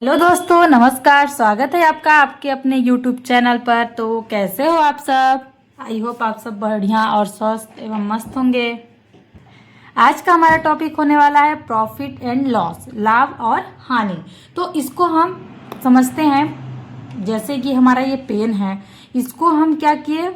Hello दोस्तों, नमस्कार। स्वागत है आपका आपके अपने यूट्यूब चैनल पर। तो कैसे हो आप सब? आई होप आप सब बढ़िया और स्वस्थ एवं मस्त होंगे। आज का हमारा टॉपिक होने वाला है प्रॉफिट एंड लॉस, लाभ और हानि। तो इसको हम समझते हैं। जैसे कि हमारा ये पेन है, इसको हम क्या किए,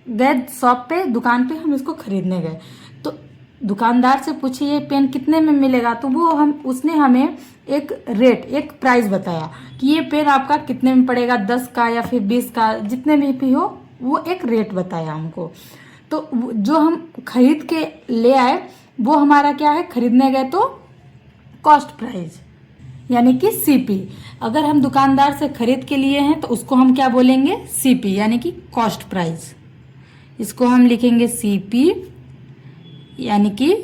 गए शॉप पे, दुकान पे, हम इसको खरीदने गए। तो दुकानदार से पूछे ये पेन कितने में मिलेगा, तो वो उसने हमें एक रेट, एक प्राइस बताया कि ये पेन आपका कितने में पड़ेगा, 10 का या फिर 20 का, जितने में भी हो, वो एक रेट बताया हमको। तो जो हम खरीद के ले आए वो हमारा क्या है, खरीदने गए तो कॉस्ट प्राइस यानी कि सीपी। अगर हम दुकानदार से खरीद के लिए हैं तो उसको हम क्या बोलेंगे, सीपी यानी कि कॉस्ट प्राइस। इसको हम लिखेंगे सीपी यानी कि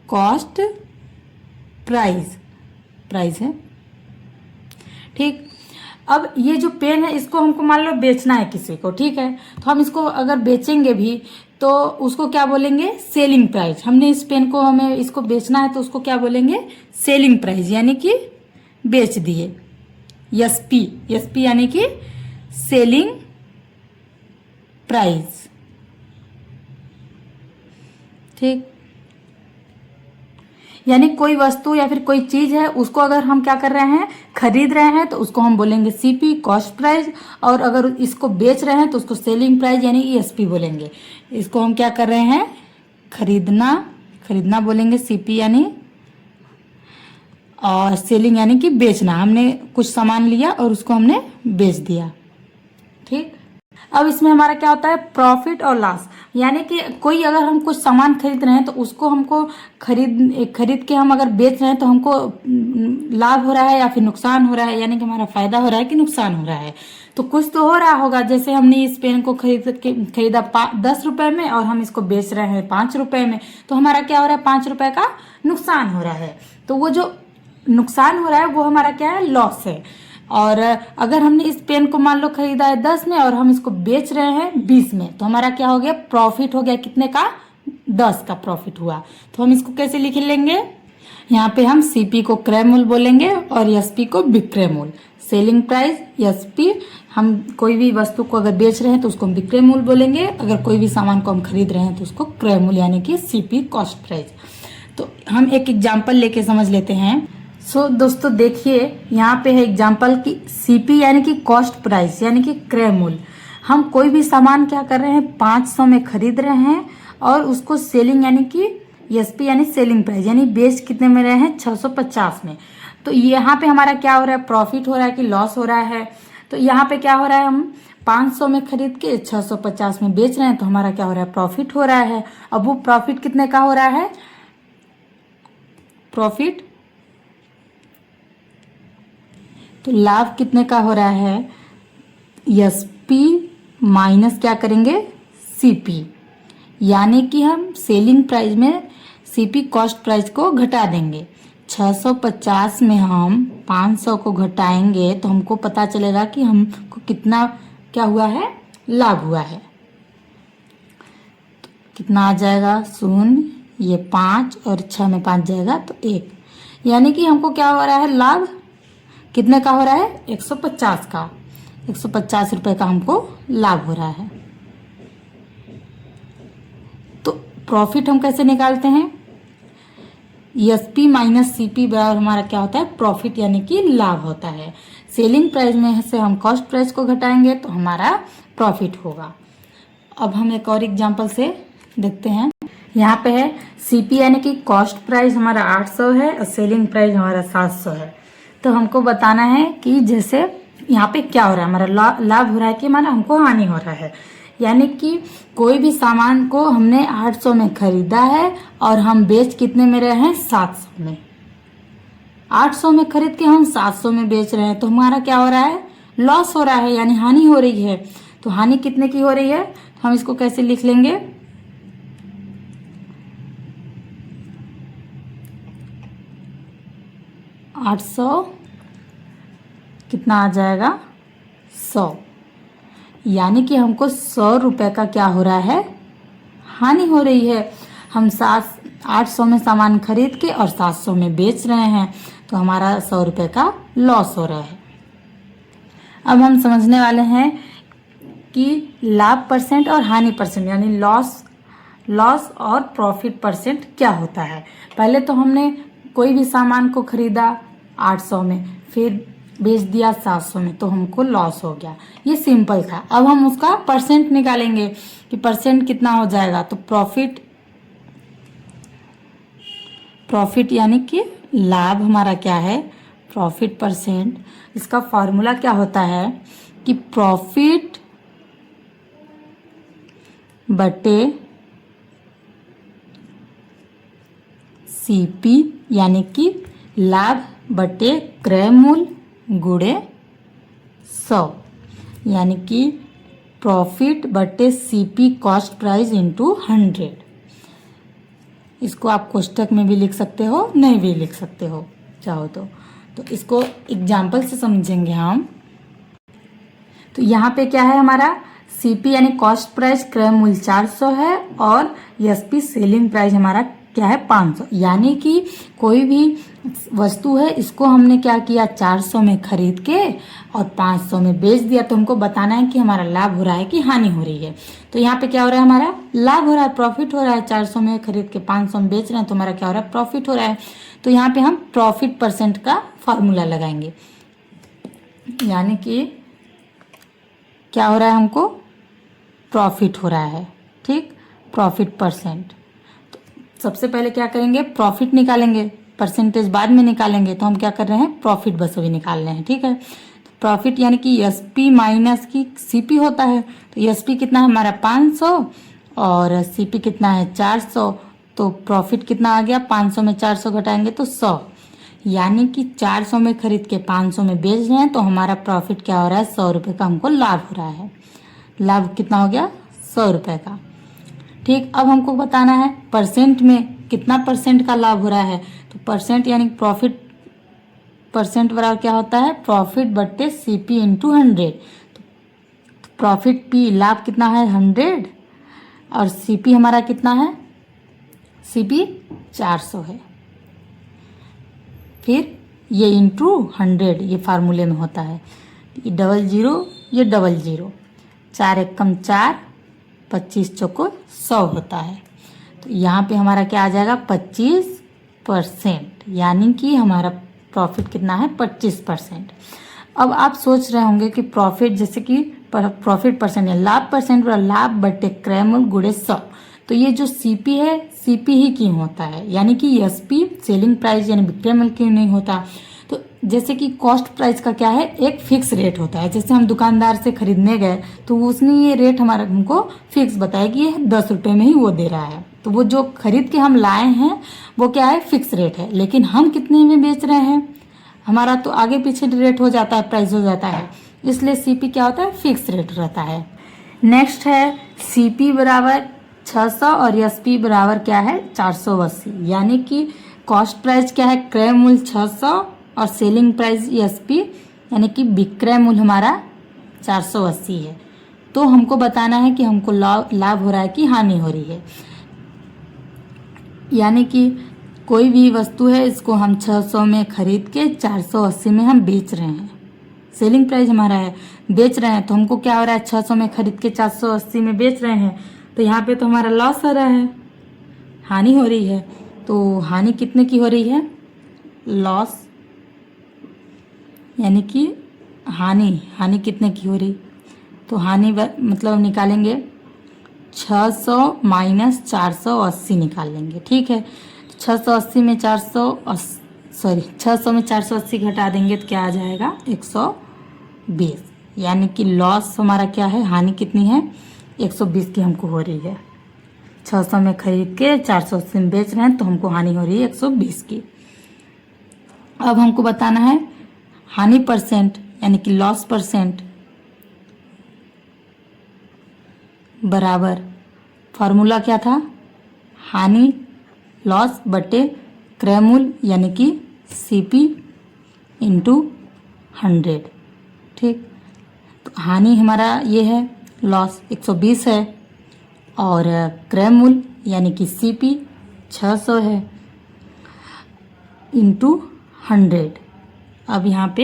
कॉस्ट प्राइस, प्राइस है। ठीक। अब ये जो पेन है इसको हमको मान लो बेचना है किसी को, ठीक है। तो हम इसको अगर बेचेंगे भी तो उसको क्या बोलेंगे, सेलिंग प्राइस। हमने इस पेन को, हमें इसको बेचना है तो उसको क्या बोलेंगे, सेलिंग प्राइस यानी कि बेच दिए। एसपी, एसपी यानी कि सेलिंग प्राइस। ठीक। यानी कोई वस्तु या फिर कोई चीज है, उसको अगर हम क्या कर रहे हैं, खरीद रहे हैं, तो उसको हम बोलेंगे सीपी, कॉस्ट प्राइस। और अगर इसको बेच रहे हैं तो उसको सेलिंग प्राइस यानी ईएसपी बोलेंगे। इसको हम क्या कर रहे हैं, खरीदना, खरीदना बोलेंगे सीपी यानी, और सेलिंग यानी कि बेचना। हमने कुछ सामान लिया और उसको हमने बेच दिया। ठीक। अब इसमें हमारा क्या होता है, प्रॉफिट और लॉस। यानी कि कोई अगर हम कुछ सामान खरीद रहे हैं तो उसको हमको खरीद के हम अगर बेच रहे हैं तो हमको लाभ हो रहा है या फिर नुकसान हो रहा है, यानी कि हमारा फायदा हो रहा है कि नुकसान हो रहा है। तो कुछ तो हो रहा होगा। जैसे हमने इस पेन को खरीदा 10 रुपए में और हम इसको बेच रहे हैं 5 रुपए में, तो हमारा क्या हो रहा है, 5 रुपए का नुकसान हो रहा है। तो वो जो नुकसान हो रहा है वो हमारा क्या है, लॉस है। और अगर हमने इस पेन को मान लो खरीदा है 10 में और हम इसको बेच रहे हैं 20 में, तो हमारा क्या हो गया, प्रॉफिट हो गया। कितने का, 10 का प्रॉफिट हुआ। तो हम इसको कैसे लिख लेंगे, यहाँ पे हम सीपी को क्रय मूल्य बोलेंगे और एसपी को विक्रय मूल्य। Selling price, SP. हम कोई भी वस्तु को अगर बेच रहे हैं तो उसको हम विक्रय मूल्य बोलेंगे। अगर कोई भी सामान को हम खरीद रहे हैं तो उसको क्रय मूल्य यानी कि सीपी, कॉस्ट प्राइस। तो हम एक एग्जाम्पल लेके समझ लेते हैं। दोस्तों देखिए, यहाँ पे है एग्जाम्पल की सीपी यानी कि कॉस्ट प्राइस यानी कि क्रय मूल्य। हम कोई भी सामान क्या कर रहे हैं, 500 में खरीद रहे हैं और उसको सेलिंग यानी कि एसपी यानी सेलिंग प्राइस यानी बेच कितने में रहे हैं, 650 में। तो यहाँ पे हमारा क्या हो रहा है, प्रॉफिट हो रहा है कि लॉस हो रहा है। तो यहाँ पे क्या हो रहा है, हम 500 में खरीद के 650 में बेच रहे हैं, तो हमारा क्या हो रहा है, प्रॉफिट हो रहा है। अब वो प्रॉफिट कितने का हो रहा है, प्रॉफिट, तो लाभ कितने का हो रहा है, एसपी माइनस क्या करेंगे, सीपी। यानी कि हम सेलिंग प्राइस में सीपी कॉस्ट प्राइस को घटा देंगे। 650 में हम 500 को घटाएंगे तो हमको पता चलेगा कि हमको कितना क्या हुआ है, लाभ हुआ है। तो कितना आ जाएगा, 0, ये 5 और 6 में 5 जाएगा तो 1। यानी कि हमको क्या हो रहा है, लाभ कितने का हो रहा है, 150 का, 150 रुपए का हमको लाभ हो रहा है। तो प्रॉफिट हम कैसे निकालते हैं, एसपी माइनस सीपी बराबर हमारा क्या होता है, प्रॉफिट यानी कि लाभ होता है। सेलिंग प्राइस में से हम कॉस्ट प्राइस को घटाएंगे तो हमारा प्रॉफिट होगा। अब हम एक और एग्जांपल से देखते हैं। यहाँ पे है सीपी यानी कि कॉस्ट प्राइस हमारा 800 है और सेलिंग प्राइस हमारा 700 है। तो हमको बताना है कि जैसे यहाँ पे क्या हो रहा है, हमारा लाभ हो रहा है कि हमारा हमको हानि हो रहा है। यानी कि कोई भी सामान को हमने 800 में खरीदा है और हम बेच कितने में रहे हैं, 700 में। 800 में खरीद के हम 700 में बेच रहे हैं, तो हमारा क्या हो रहा है, लॉस हो रहा है, यानी हानि हो रही है। तो हानि कितने की हो रही है, तो हम इसको कैसे लिख लेंगे, 800 कितना आ जाएगा, 100। यानी कि हमको 100 रुपए का क्या हो रहा है, हानि हो रही है। हम 800 में सामान खरीद के और 700 में बेच रहे हैं, तो तो हमारा 100 रुपये का लॉस हो रहा है। अब हम समझने वाले हैं कि लाभ परसेंट और हानि परसेंट यानी लॉस और प्रॉफिट परसेंट क्या होता है। पहले तो हमने कोई भी सामान को खरीदा 800 में, फिर बेच दिया 700 में, तो हमको लॉस हो गया। ये सिंपल था। अब हम उसका परसेंट निकालेंगे कि परसेंट कितना हो जाएगा। तो प्रॉफिट यानी कि लाभ हमारा क्या है, प्रॉफिट परसेंट। इसका फॉर्मूला क्या होता है कि प्रॉफिट बटे सीपी यानी कि लाभ बटे क्रय मूल्य गुणे 100 यानी कि प्रॉफिट बटे सीपी कॉस्ट प्राइस इंटू 100। इसको आप कोष्टक में भी लिख सकते हो, नहीं भी लिख सकते हो चाहो तो इसको एग्जाम्पल से समझेंगे हम। तो यहाँ पे क्या है हमारा सीपी यानी कॉस्ट प्राइस क्रय मूल्य 400 है और एसपी सेलिंग प्राइस हमारा क्या है 500। यानी कि कोई भी वस्तु है इसको हमने क्या किया 400 में खरीद के और 500 में बेच दिया। तो हमको बताना है कि हमारा लाभ हो रहा है कि हानि हो रही है। तो यहाँ पे क्या हो रहा है, हमारा लाभ हो रहा है, प्रॉफिट हो रहा है। 400 में खरीद के 500 में बेच रहे हैं तो हमारा क्या हो रहा है, प्रॉफिट हो रहा है। तो यहाँ पे हम प्रॉफिट परसेंट का फॉर्मूला लगाएंगे। यानी कि क्या हो रहा है, हमको प्रॉफिट हो रहा है, ठीक, प्रॉफिट परसेंट। तो सबसे पहले क्या करेंगे, प्रॉफिट निकालेंगे, परसेंटेज बाद में निकालेंगे। तो हम क्या कर रहे हैं, प्रॉफिट बस अभी निकाल रहे हैं, ठीक है। तो प्रॉफिट यानी कि एसपी माइनस की सीपी होता है। तो एसपी कितना है हमारा 500 और सीपी कितना है 400। तो प्रॉफिट कितना आ गया, 500 में 400 घटाएंगे तो 100। यानी कि 400 में खरीद के 500 में बेच रहे हैं तो हमारा प्रॉफिट क्या हो रहा है, 100 रुपये का हमको लाभ हो रहा है। लाभ कितना हो गया, 100 रुपये का, ठीक। अब हमको बताना है परसेंट में कितना परसेंट का लाभ हो रहा है। तो परसेंट यानी प्रॉफिट परसेंट बराबर क्या होता है, प्रॉफिट बट्टे सीपी इंटू 100। तो प्रॉफिट पी लाभ कितना है 100 और सीपी हमारा कितना है, सीपी 400 है। फिर ये इंटू 100 ये फार्मूले में होता है। ये 00 ये 00, 4 एकम 4, 25 चौको 100 होता है। तो यहाँ पे हमारा क्या आ जाएगा 25%, यानी कि हमारा प्रॉफिट कितना है 25%। अब आप सोच रहे होंगे कि प्रॉफिट जैसे कि प्रॉफिट परसेंट है, लाभ परसेंट और लाभ बटे क्रय मूल्य गुणे 100। तो ये जो सीपी है सीपी ही क्यों होता है, यानी कि एसपी सेलिंग प्राइस यानी विक्रय मूल्य क्यों नहीं होता। तो जैसे कि कॉस्ट प्राइस का क्या है, एक फिक्स रेट होता है। जैसे हम दुकानदार से खरीदने गए तो उसने ये रेट हमारा हमको फिक्स बताया कि ये 10 रुपये में ही वो दे रहा है। तो वो जो खरीद के हम लाए हैं वो क्या है, फिक्स रेट है। लेकिन हम कितने में बेच रहे हैं, हमारा तो आगे पीछे रेट हो जाता है, प्राइस हो जाता है। इसलिए सीपी क्या होता है, फिक्स रेट रहता है। नेक्स्ट है सीपी बराबर 600 और एसपी बराबर क्या है 480। यानी कि कॉस्ट प्राइस क्या है, क्रय मूल्य 600 और सेलिंग प्राइस एसपी यानी कि विक्रय मूल्य हमारा 480 है। तो हमको बताना है कि हमको लाभ हो रहा है कि हानि हो रही है। यानी कि कोई भी वस्तु है इसको हम 600 में खरीद के 480 में हम बेच रहे हैं, सेलिंग प्राइस हमारा है, बेच रहे हैं। तो हमको क्या हो रहा है, 600 में खरीद के 480 में बेच रहे हैं। तो यहाँ पे तो हमारा लॉस हो रहा है, हानि हो रही है। तो हानि कितने की हो रही है, लॉस यानी कि हानि कितने की हो रही। तो हानि मतलब निकालेंगे 600 माइनस 480 निकाल लेंगे, ठीक है। 680 में 600 में 480 घटा देंगे तो क्या आ जाएगा 120। यानी कि लॉस हमारा क्या है, हानि कितनी है 120 की हमको हो रही है। 600 में खरीद के 480 में बेच रहे हैं तो हमको हानि हो रही है 120 की। अब हमको बताना है हानि परसेंट यानी कि लॉस परसेंट बराबर, फॉर्मूला क्या था, हानि लॉस बटे क्रय मूल्य यानी कि सीपी इंटू 100, ठीक। तो हानि हमारा ये है, लॉस 120 है और क्रय मूल्य यानी कि सीपी 600 है इंटू 100। अब यहाँ पे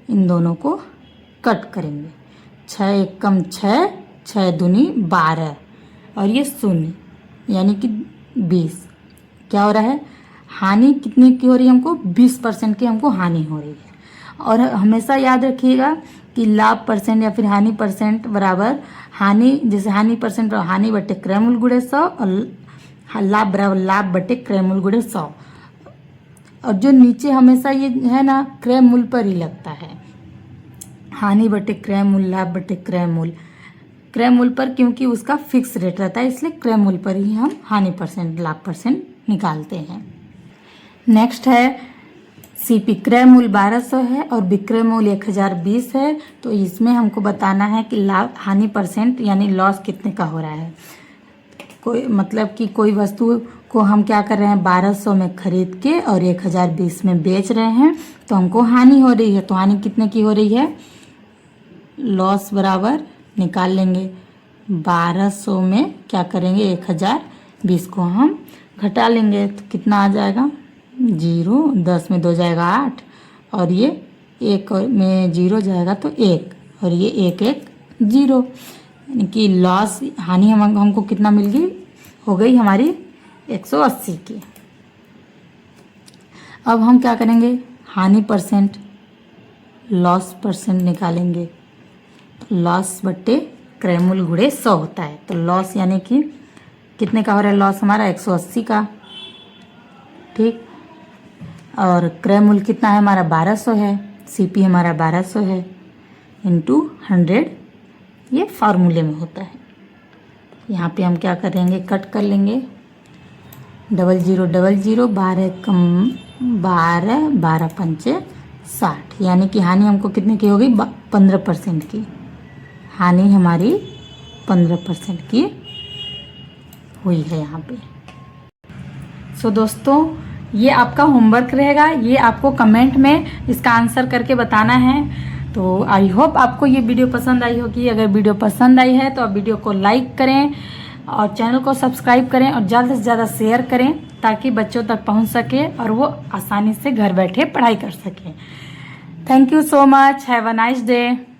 इन दोनों को कट करेंगे। 6 एकम 6, 6 दूनी 12 और ये 0 यानी कि 20। क्या हो रहा है, हानि कितनी की हो रही है हमको, 20% की हमको हानि हो रही है। और हमेशा याद रखिएगा कि लाभ परसेंट या फिर हानि परसेंट बराबर हानि, जैसे हानि परसेंट हानि बटे क्रय मूल्य गुणे 100 और लाभ बराबर लाभ बटे क्रय मूल्य गुणे 100। और जो नीचे हमेशा ये है ना, क्रय मूल्य पर ही लगता है, हानि बटे क्रय मूल्य, लाभ बटे क्रय मूल्य। क्रय मूल्य पर क्योंकि उसका फिक्स रेट रहता है, इसलिए क्रय मूल्य पर ही हम हानि परसेंट लाभ परसेंट निकालते हैं। नेक्स्ट है सीपी, क्रय मूल्य 1200 है और विक्रय मूल्य 1020 है। तो इसमें हमको बताना है कि लाभ हानि परसेंट यानी लॉस कितने का हो रहा है। कोई मतलब कि कोई वस्तु को हम क्या कर रहे हैं, 1200 में खरीद के और 1020 में बेच रहे हैं, तो हमको हानि हो रही है। तो हानि कितने की हो रही है, लॉस बराबर निकाल लेंगे 1200 में क्या करेंगे, 1020 को हम घटा लेंगे तो कितना आ जाएगा, 0, 10 में 2 जाएगा 8 और ये 1 में 0 जाएगा तो 1 और ये 1 1 0, यानी कि लॉस हानि हमको कितना मिल गई, हो गई हमारी 180 की। अब हम क्या करेंगे, हानि परसेंट लॉस परसेंट निकालेंगे। तो लॉस बट्टे क्रय मूल्य गुणे 100 होता है। तो लॉस यानी कि कितने का हो रहा है, लॉस हमारा 180 का, ठीक। और क्रय मूल्य कितना है हमारा, 1200 है, सीपी हमारा 1200 है इंटू 100, ये फार्मूले में होता है। यहाँ पे हम क्या करेंगे, कट कर लेंगे, 00 00, 12 कम 12, 12 पंचे 60, यानी कि हानि हमको कितने की हो गई, 15% की। हानि हमारी 15% की हुई है यहाँ पे। सो दोस्तों, ये आपका होमवर्क रहेगा, ये आपको कमेंट में इसका आंसर करके बताना है। तो आई होप आपको ये वीडियो पसंद आई होगी। अगर वीडियो पसंद आई है तो आप वीडियो को लाइक करें और चैनल को सब्सक्राइब करें और ज़्यादा से ज़्यादा शेयर करें ताकि बच्चों तक पहुंच सके और वो आसानी से घर बैठे पढ़ाई कर सकें। Thank you so much, have a nice day.